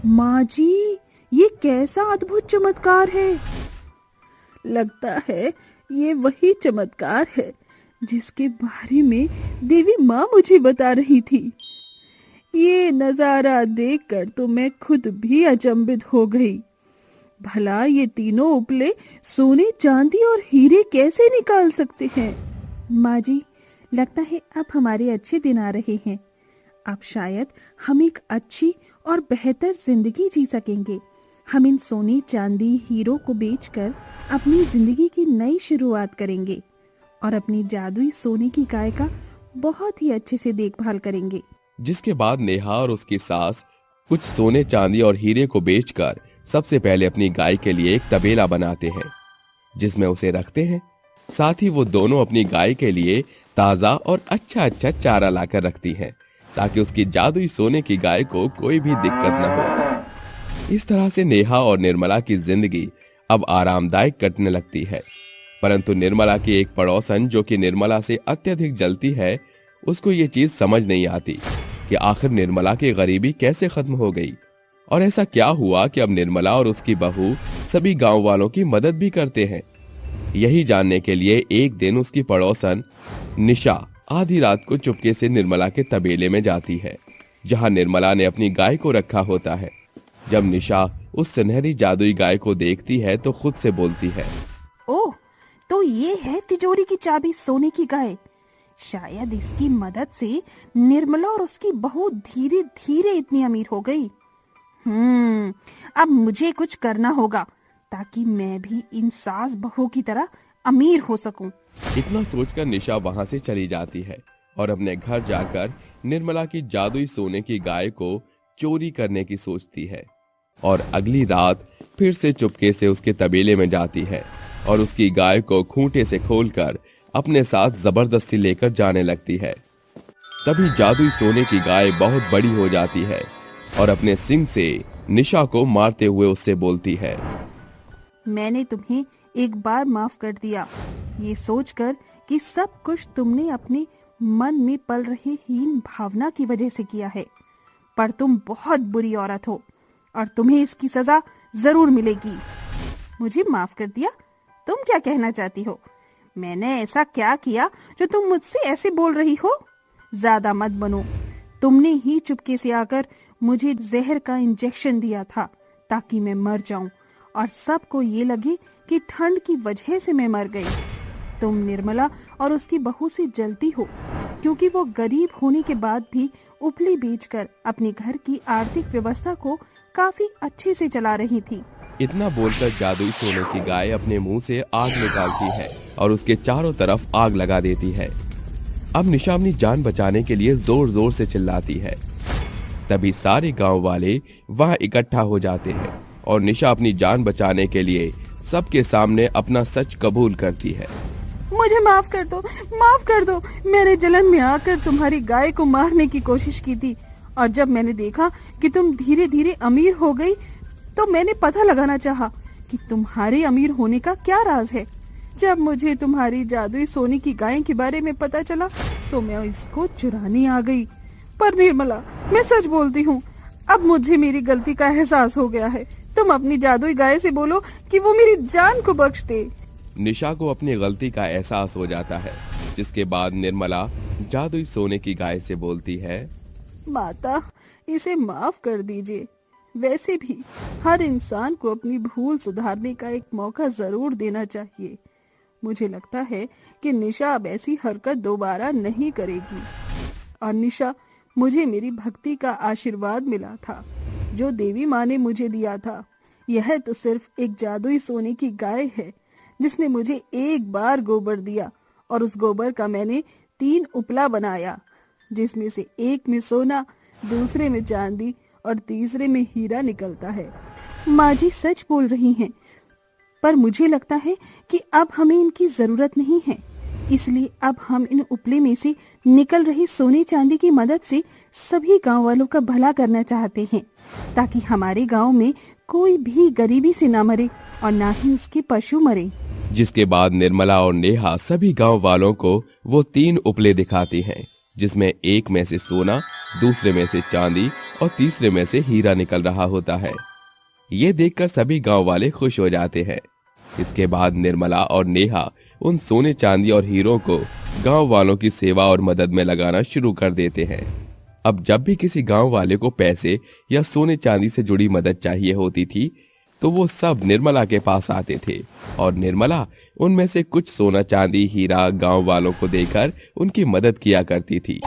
माँ जी, ये कैसा अद्भुत चमत्कार है। लगता है ये वही चमत्कार है जिसके बारे में देवी माँ मुझे बता रही थी। ये नजारा देखकर तो मैं खुद भी अचंभित हो गई। भला ये तीनों उपले सोने, चांदी और हीरे कैसे निकाल सकते हैं? माँ जी, लगता है अब हमारे अच्छे दिन आ रहे हैं। अब शायद हम एक अच्छी और बेहतर जिंदगी जी सकेंगे। हम इन सोने चांदी हीरो को बेचकर अपनी जिंदगी की नई शुरुआत करेंगे और अपनी जादुई सोने की गाय का बहुत ही अच्छे से देखभाल करेंगे। जिसके बाद नेहा और उसकी सास कुछ सोने चांदी और हीरे को बेचकर सबसे पहले अपनी गाय के लिए एक तबेला बनाते हैं, जिसमें उसे रखते हैं। साथ ही वो दोनों अपनी गाय के लिए ताजा और अच्छा अच्छा चारा लाकर रखती हैं, ताकि उसकी जादुई सोने की गाय को कोई भी दिक्कत न हो। इस तरह से नेहा और निर्मला की जिंदगी अब आरामदायक कटने लगती है। परंतु निर्मला की एक पड़ोसन, जो कि निर्मला से अत्यधिक जलती है, उसको ये चीज समझ नहीं आती कि आखिर निर्मला की गरीबी कैसे खत्म हो गई और ऐसा क्या हुआ कि अब निर्मला और उसकी बहू सभी गांव वालों की मदद भी करते हैं। यही जानने के लिए एक दिन उसकी पड़ोसन निशा आधी रात को चुपके से निर्मला के तबेले में जाती है, जहां निर्मला ने अपनी गाय को रखा होता है। जब निशा उस सुनहरी जादुई गाय को देखती है तो खुद से बोलती है, ओह, तो ये है तिजोरी की चाबी सोने की गाय। शायद इसकी मदद से निर्मला और उसकी बहू धीरे धीरे इतनी अमीर हो गई। अब मुझे कुछ करना होगा ताकि मैं भी इन सास बहू की तरह अमीर हो सकूं। इतना सोचकर निशा वहां से चली जाती है और अपने घर जाकर निर्मला की जादुई सोने की गाय को चोरी करने की सोचती है और अगली रात फिर से चुपके से उसके तबेले में जाती है और उसकी गाय को खूंटे से खोलकर अपने साथ जबरदस्ती लेकर जाने लगती है। तभी जादुई सोने की गाय बहुत बड़ी हो जाती है और अपने सिंग से निशा को मारते हुए उससे बोलती है, मैंने तुम्हें एक बार माफ कर दिया, ये सोचकर कि सब कुछ तुमने अपने मन में पल रहे हीन भावना की वजह से किया है, पर तुम बहुत बुरी औरत हो और तुम्हें इसकी सजा जरूर मिलेगी। मुझे माफ कर दिया? तुम क्या कहना चाहती हो? मैंने ऐसा क्या किया जो तुम मुझसे ऐसे बोल रही हो? ज्यादा मत बनो। तुमने ही चुपके से आकर मुझे जहर का इंजेक्शन दिया था ताकि मैं मर जाऊं और सबको ये लगे कि ठंड की वजह से मैं मर गई। तुम निर्मला और उसकी बहू से जलती हो क्योंकि वो गरीब होने के बाद भी उपली बेचकर अपने घर की आर्थिक व्यवस्था को काफी अच्छे से चला रही थी। इतना बोलकर जादुई सोने की गाय अपने मुंह से आग निकालती है और उसके चारों तरफ आग लगा देती है। अब निशा अपनी जान बचाने के लिए जोर जोर से चिल्लाती है। तभी सारे गांव वाले वहां इकट्ठा हो जाते हैं और निशा अपनी जान बचाने के लिए सबके सामने अपना सच कबूल करती है। मुझे माफ कर दो, माफ कर दो। मैंने जलन में आकर तुम्हारी गाय को मारने की कोशिश की थी और जब मैंने देखा कि तुम धीरे धीरे अमीर हो गई तो मैंने पता लगाना चाहा कि तुम्हारे अमीर होने का क्या राज है। जब मुझे तुम्हारी जादुई सोने की गाय के बारे में पता चला तो मैं इसको चुराने आ गई। पर निर्मला, मैं सच बोलती हूँ, अब मुझे मेरी गलती का एहसास हो गया है। तुम अपनी जादुई गाय से बोलो कि वो मेरी जान को बख्श दे। निशा को अपनी गलती का एहसास हो जाता है, जिसके बाद निर्मला जादुई सोने की गाय से बोलती है, माता, इसे माफ कर दीजिए। वैसे भी हर इंसान को अपनी भूल सुधारने का एक मौका जरूर देना चाहिए। मुझे लगता है कि निशा अब ऐसी हरकत दोबारा नहीं करेगी। और निशा, मुझे मेरी भक्ति का आशीर्वाद मिला था जो देवी माँ ने मुझे दिया था। यह तो सिर्फ एक जादुई सोने की गाय है जिसने मुझे एक बार गोबर दिया और उस गोबर का मैंने 3 उपला बनाया, जिसमें से एक में सोना, दूसरे में चांदी और तीसरे में हीरा निकलता है। माँ जी सच बोल रही हैं, पर मुझे लगता है कि अब हमें इनकी जरूरत नहीं है। इसलिए अब हम इन उपले में से निकल रही सोने चांदी की मदद से सभी गांव वालों का भला करना चाहते हैं, ताकि हमारे गांव में कोई भी गरीबी से ना मरे और ना ही उसके पशु मरे। जिसके बाद निर्मला और नेहा सभी गांव वालों को वो 3 उपले दिखाती हैं, जिसमें एक में से सोना, दूसरे में से चांदी और तीसरे में से हीरा निकल रहा होता है। ये देखकर सभी गांव वाले खुश हो जाते हैं। इसके बाद निर्मला और नेहा उन सोने चांदी और हीरों को गांव वालों की सेवा और मदद में लगाना शुरू कर देते हैं। अब जब भी किसी गांव वाले को पैसे या सोने चांदी से जुड़ी मदद चाहिए होती थी तो वो सब निर्मला के पास आते थे और निर्मला उनमें से कुछ सोना चांदी हीरा गांव वालों को देकर उनकी मदद किया करती थी।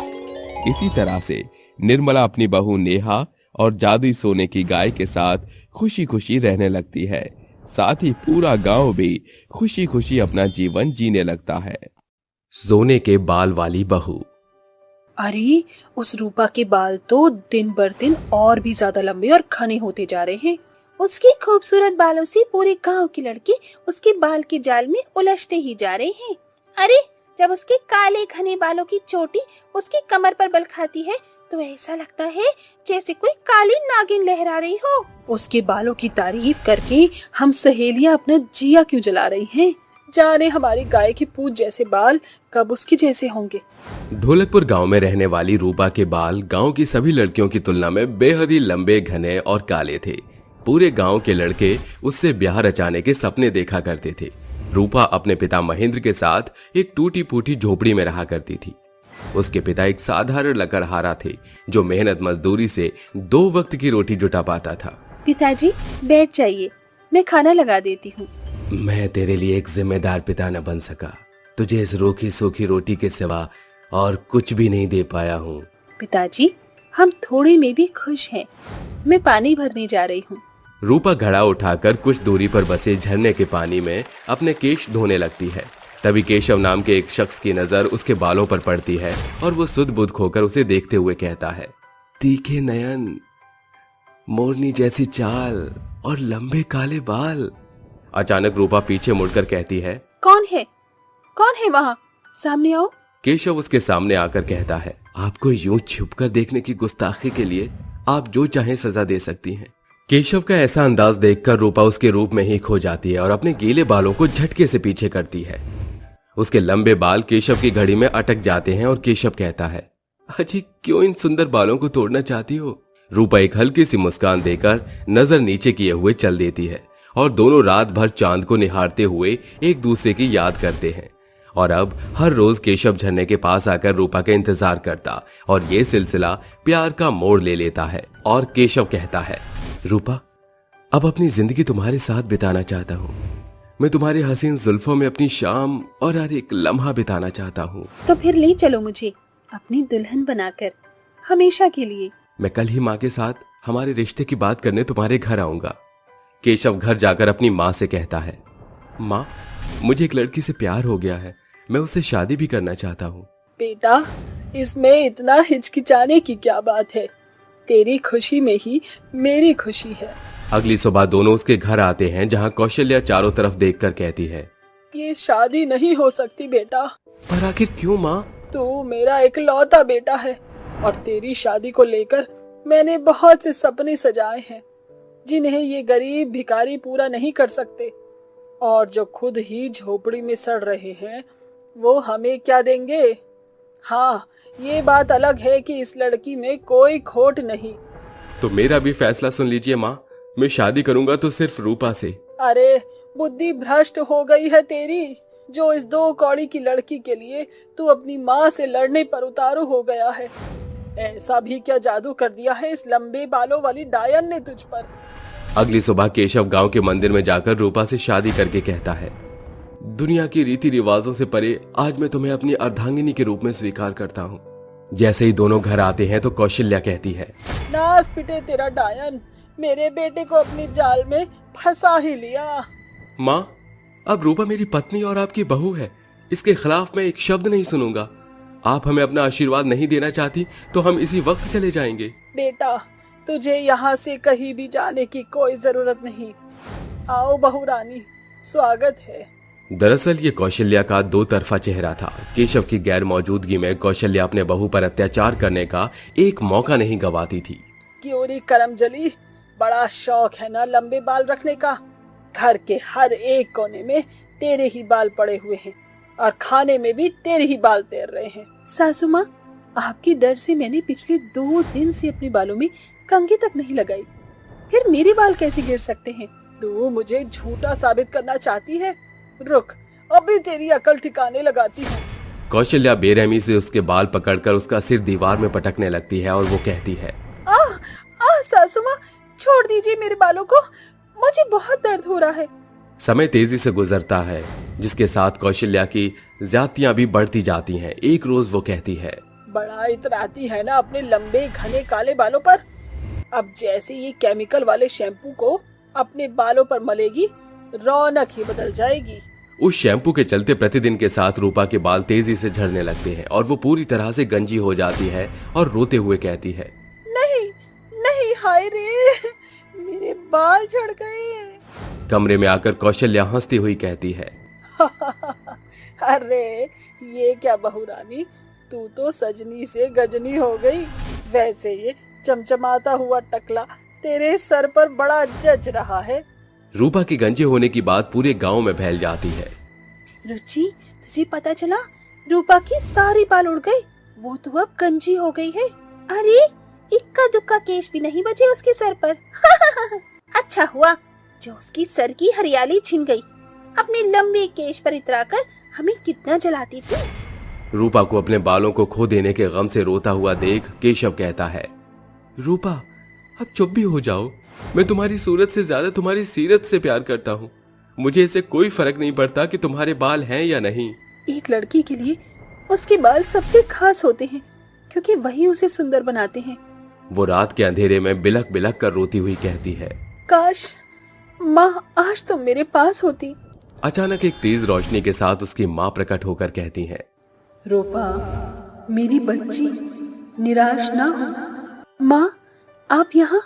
इसी तरह से निर्मला अपनी बहू नेहा और जादुई सोने की गाय के साथ खुशी खुशी रहने लगती है। साथ ही पूरा गांव भी खुशी खुशी अपना जीवन जीने लगता है। सोने के बाल वाली बहू। अरे उस रूपा के बाल तो दिन बर दिन और भी ज्यादा लंबे और घने होते जा रहे हैं। उसके खूबसूरत बालों से पूरे गांव की लड़के उसके बाल के जाल में उलझते ही जा रहे हैं। अरे जब उसके काले घने बालों की चोटी उसकी कमर पर बल खाती है तो ऐसा लगता है जैसे कोई काली नागिन लहरा रही हो। उसके बालों की तारीफ करके हम सहेलियां अपना जिया क्यों जला रही हैं? जाने हमारी गाय की पूंछ जैसे बाल कब उसके जैसे होंगे। ढोलकपुर गांव में रहने वाली रूपा के बाल गांव की सभी लड़कियों की तुलना में बेहद ही लंबे, घने और काले थे। पूरे गांव के लड़के उससे ब्याह रचाने के सपने देखा करते थे। रूपा अपने पिता महेंद्र के साथ एक टूटी फूटी झोपड़ी में रहा करती थी। उसके पिता एक साधारण लकड़हारा थे जो मेहनत मजदूरी से 2 वक्त की रोटी जुटा पाता था। पिताजी बैठ जाइए, मैं खाना लगा देती हूँ। मैं तेरे लिए एक जिम्मेदार पिता न बन सका, तुझे इस रूखी सूखी रोटी के सिवा और कुछ भी नहीं दे पाया हूँ। पिताजी हम थोड़े में भी खुश हैं। मैं पानी भरने जा रही हूँ। रूपा घड़ा उठाकर कुछ दूरी पर बसे झरने के पानी में अपने केश धोने लगती है। तभी केशव नाम के एक शख्स की नजर उसके बालों पर पड़ती है और वो सुध बुध खोकर उसे देखते हुए कहता है, तीखे नयन, मोरनी जैसी चाल और लंबे काले बाल। अचानक रूपा पीछे मुड़कर कहती है, कौन है वहाँ? सामने आओ। केशव उसके सामने आकर कहता है, आपको यूं छुपकर देखने की गुस्ताखी के लिए आप जो चाहें सजा दे सकती हैं। केशव का ऐसा अंदाज देखकर रूपा उसके रूप में ही खो जाती है और अपने गीले बालों को झटके से पीछे करती है। उसके लंबे बाल केशव की घड़ी में अटक जाते हैं और केशव कहता है, अजी क्यों इन सुंदर बालों को तोड़ना चाहती हो? रूपा एक हल्की सी मुस्कान देकर नजर नीचे किए हुए चल देती है और दोनों रात भर चांद को निहारते हुए एक दूसरे की याद करते हैं। और अब हर रोज केशव झरने के पास आकर रूपा का इंतजार करता और ये सिलसिला प्यार का मोड़ ले लेता है। और केशव कहता है, रूपा अब अपनी जिंदगी तुम्हारे साथ बिताना चाहता हूँ। मैं तुम्हारे हसीन जुल्फों में अपनी शाम और हर एक लम्हा बिताना चाहता हूँ। तो फिर ले चलो मुझे अपनी दुल्हन बनाकर हमेशा के लिए। मैं कल ही माँ के साथ हमारे रिश्ते की बात करने तुम्हारे घर आऊंगा। केशव घर जाकर अपनी माँ से कहता है, माँ मुझे एक लड़की से प्यार हो गया है, मैं उससे शादी भी करना चाहता हूँ। बेटा इसमें इतना हिचकिचाने की क्या बात है? तेरी खुशी में ही मेरी खुशी है। अगली सुबह दोनों उसके घर आते हैं जहाँ कौशल्या चारों तरफ देखकर कहती है, ये शादी नहीं हो सकती बेटा। पर आखिर क्यों माँ? तू मेरा इकलौता बेटा है और तेरी शादी को लेकर मैंने बहुत से सपने सजाए हैं जिन्हें ये गरीब भिखारी पूरा नहीं कर सकते। और जो खुद ही झोपड़ी में सड़ रहे हैं वो हमें क्या देंगे? हाँ ये बात अलग है कि इस लड़की में कोई खोट नहीं। तो मेरा भी फैसला सुन लीजिए माँ, मैं शादी करूंगा तो सिर्फ रूपा से। अरे बुद्धि भ्रष्ट हो गई है तेरी, जो इस 2 कौड़ी की लड़की के लिए तू अपनी माँ से लड़ने पर उतारू हो गया है। ऐसा भी क्या जादू कर दिया है इस लंबे बालों वाली डायन ने तुझ पर? अगली सुबह केशव गांव के मंदिर में जाकर रूपा से शादी करके कहता है, दुनिया की रीति रिवाजों से परे आज मैं तुम्हें अपनी अर्धांगिनी के रूप में स्वीकार करता हूँ। जैसे ही दोनों घर आते हैं तो कौशल्या कहती है, नास पिटे तेरा डायन, मेरे बेटे को अपने जाल में फंसा ही लिया। माँ अब रूपा मेरी पत्नी और आपकी बहू है, इसके खिलाफ मैं एक शब्द नहीं सुनूंगा। आप हमें अपना आशीर्वाद नहीं देना चाहती तो हम इसी वक्त चले जाएंगे। बेटा तुझे यहाँ से कहीं भी जाने की कोई जरूरत नहीं। आओ बहू रानी, स्वागत है। दरअसल ये कौशल्या का 2 तरफा चेहरा था। केशव की गैर मौजूदगी में कौशल्या अपने बहू पर अत्याचार करने का एक मौका नहीं गवाती थी। क्यों रे करमजली, बड़ा शौक है ना लंबे बाल रखने का? घर के हर एक कोने में तेरे ही बाल पड़े हुए हैं और खाने में भी तेरे ही बाल तैर रहे हैं। सासू माँ आपके डर से मैंने पिछले 2 दिन से अपने बालों में कंघी तक नहीं लगाई, फिर मेरे बाल कैसे गिर सकते हैं? तू मुझे झूठा साबित करना चाहती है? रुक अभी तेरी अकल ठिकाने लगाती हूँ। कौशल्या बेरहमी से उसके बाल पकड़कर उसका सिर दीवार में पटकने लगती है और वो कहती है, सासू माँ छोड़ दीजिए मेरे बालों को, मुझे बहुत दर्द हो रहा है। समय तेजी से गुजरता है जिसके साथ कौशल्या की ज्यादतियां भी बढ़ती जाती हैं। एक रोज वो कहती है, बड़ा इतराती है ना अपने लंबे घने काले बालों पर। अब जैसे ये केमिकल वाले शैम्पू को अपने बालों पर मलेगी, रौनक ही बदल जाएगी। उस शैम्पू के चलते प्रतिदिन के साथ रूपा के बाल तेजी से झड़ने लगते हैं और वो पूरी तरह से गंजी हो जाती है और रोते हुए कहती है, नहीं नहीं, हाय रे, मेरे बाल झड़ गए। कमरे में आकर कौशल्या हंसती हुई कहती है, अरे ये क्या बहू रानी, तू तो सजनी से गजनी हो गई। वैसे ये चमचमाता हुआ टकला तेरे सर पर बड़ा जच रहा है। रूपा के गंजे होने की बात पूरे गांव में फैल जाती है। रुचि, तुझे पता चला? रूपा की सारी बाल उड़ गई, वो तो अब गंजी हो गई है। अरे इक्का दुक्का केश भी नहीं बचे उसके सर पर। अच्छा हुआ जो उसकी सर की हरियाली छिन गई। अपने लंबे केश पर इतराकर हमें कितना जलाती थी। रूपा को अपने बालों को खो देने के गम से रोता हुआ देख केशव कहता है, रूपा अब चुप भी हो जाओ। मैं तुम्हारी सूरत से ज्यादा तुम्हारी सीरत से प्यार करता हूँ। मुझे इससे कोई फर्क नहीं पड़ता कि तुम्हारे बाल हैं या नहीं। एक लड़की के लिए उसके बाल सबसे खास होते हैं, क्योंकि वही उसे सुंदर बनाते हैं। वो रात के अंधेरे में बिलख बिलख कर रोती हुई कहती है, काश माँ आज तुम मेरे पास होती। अचानक एक तेज रोशनी के साथ उसकी माँ प्रकट होकर कहती है, रूपा मेरी बच्ची, निराश ना हो। माँ आप यहाँ?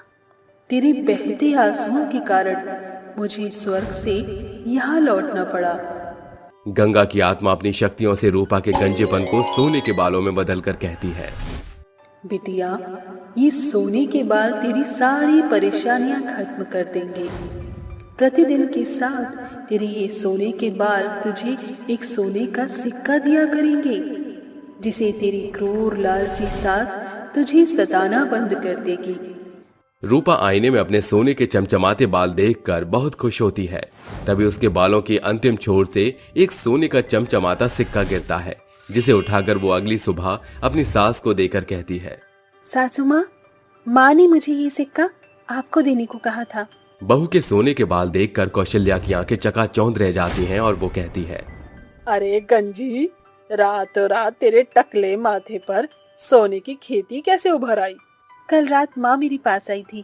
तेरे बहते आंसुओं के कारण मुझे स्वर्ग से यहाँ लौटना पड़ा। गंगा की आत्मा अपनी शक्तियों से रूपा के गंजेपन को सोने के बालों में बदलकर कहती है, बिटिया ये सोने के बाल तेरी सारी परेशानियां खत्म कर देंगे। प्रतिदिन के साथ तेरे ये सोने के बाल तुझे एक सोने का सिक्का दिया करेंगे, जिसे तेरी क्रूर लालची सास तुझे सताना बंद कर देगी। रूपा आईने में अपने सोने के चमचमाते बाल देखकर बहुत खुश होती है। तभी उसके बालों की अंतिम छोर से एक सोने का चमचमाता सिक्का गिरता है, जिसे उठाकर वो अगली सुबह अपनी सास को देकर कहती है, सासू माँ ने मुझे ये सिक्का आपको देने को कहा था। बहू के सोने के बाल देखकर कौशल्या की आंखें चकाचौंध रह जाती हैं और वो कहती है, अरे गंजी, रातों रात तेरे टकले माथे पर सोने की खेती कैसे उभर आई? कल रात माँ मेरे पास आई थी,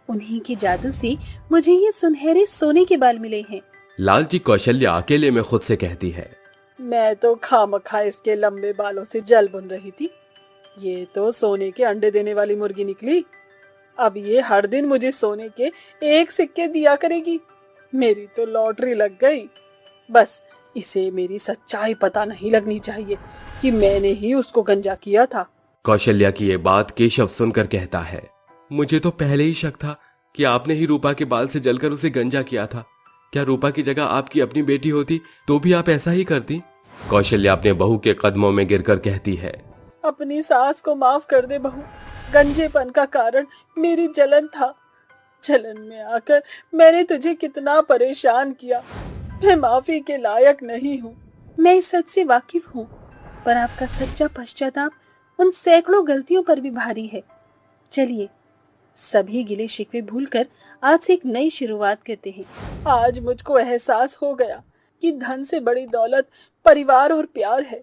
उन्हीं के जादू से मुझे ये सुनहरे सोने के बाल मिले हैं। लालची कौशल्या अकेले में खुद से कहती है, मैं तो खामखा इसके लंबे बालों से जल बुन रही थी। ये तो सोने के अंडे देने वाली मुर्गी निकली। अब ये हर दिन मुझे सोने के एक सिक्के दिया करेगी। मेरी तो लॉटरी लग गई। बस इसे मेरी सच्चाई पता नहीं लगनी चाहिए कि मैंने ही उसको गंजा किया था। कौशल्या की ये बात केशव सुनकर कहता है, मुझे तो पहले ही शक था कि आपने ही रूपा के बाल से जलकर उसे गंजा किया था। क्या रूपा की जगह आपकी अपनी बेटी होती तो भी आप ऐसा ही करती? कौशल्या अपने बहू के कदमों में गिरकर कहती है, अपनी सास को माफ कर दे बहू। गंजेपन का कारण मेरी जलन था। जलन में आकर मैंने तुझे कितना परेशान किया। मैं माफी के लायक नहीं हूँ। मैं इस सच से वाकिफ हूँ, पर आपका सच्चा पश्चाताप उन सैकड़ों गलतियों पर भी भारी है। चलिए सभी गिले शिकवे भूलकर आज से एक नई शुरुआत करते हैं। आज मुझको एहसास हो गया कि धन से बड़ी दौलत परिवार और प्यार है।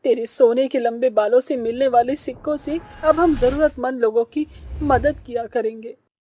तेरे सोने के लंबे बालों से मिलने वाले सिक्कों से अब हम जरूरतमंद लोगों की मदद किया करेंगे।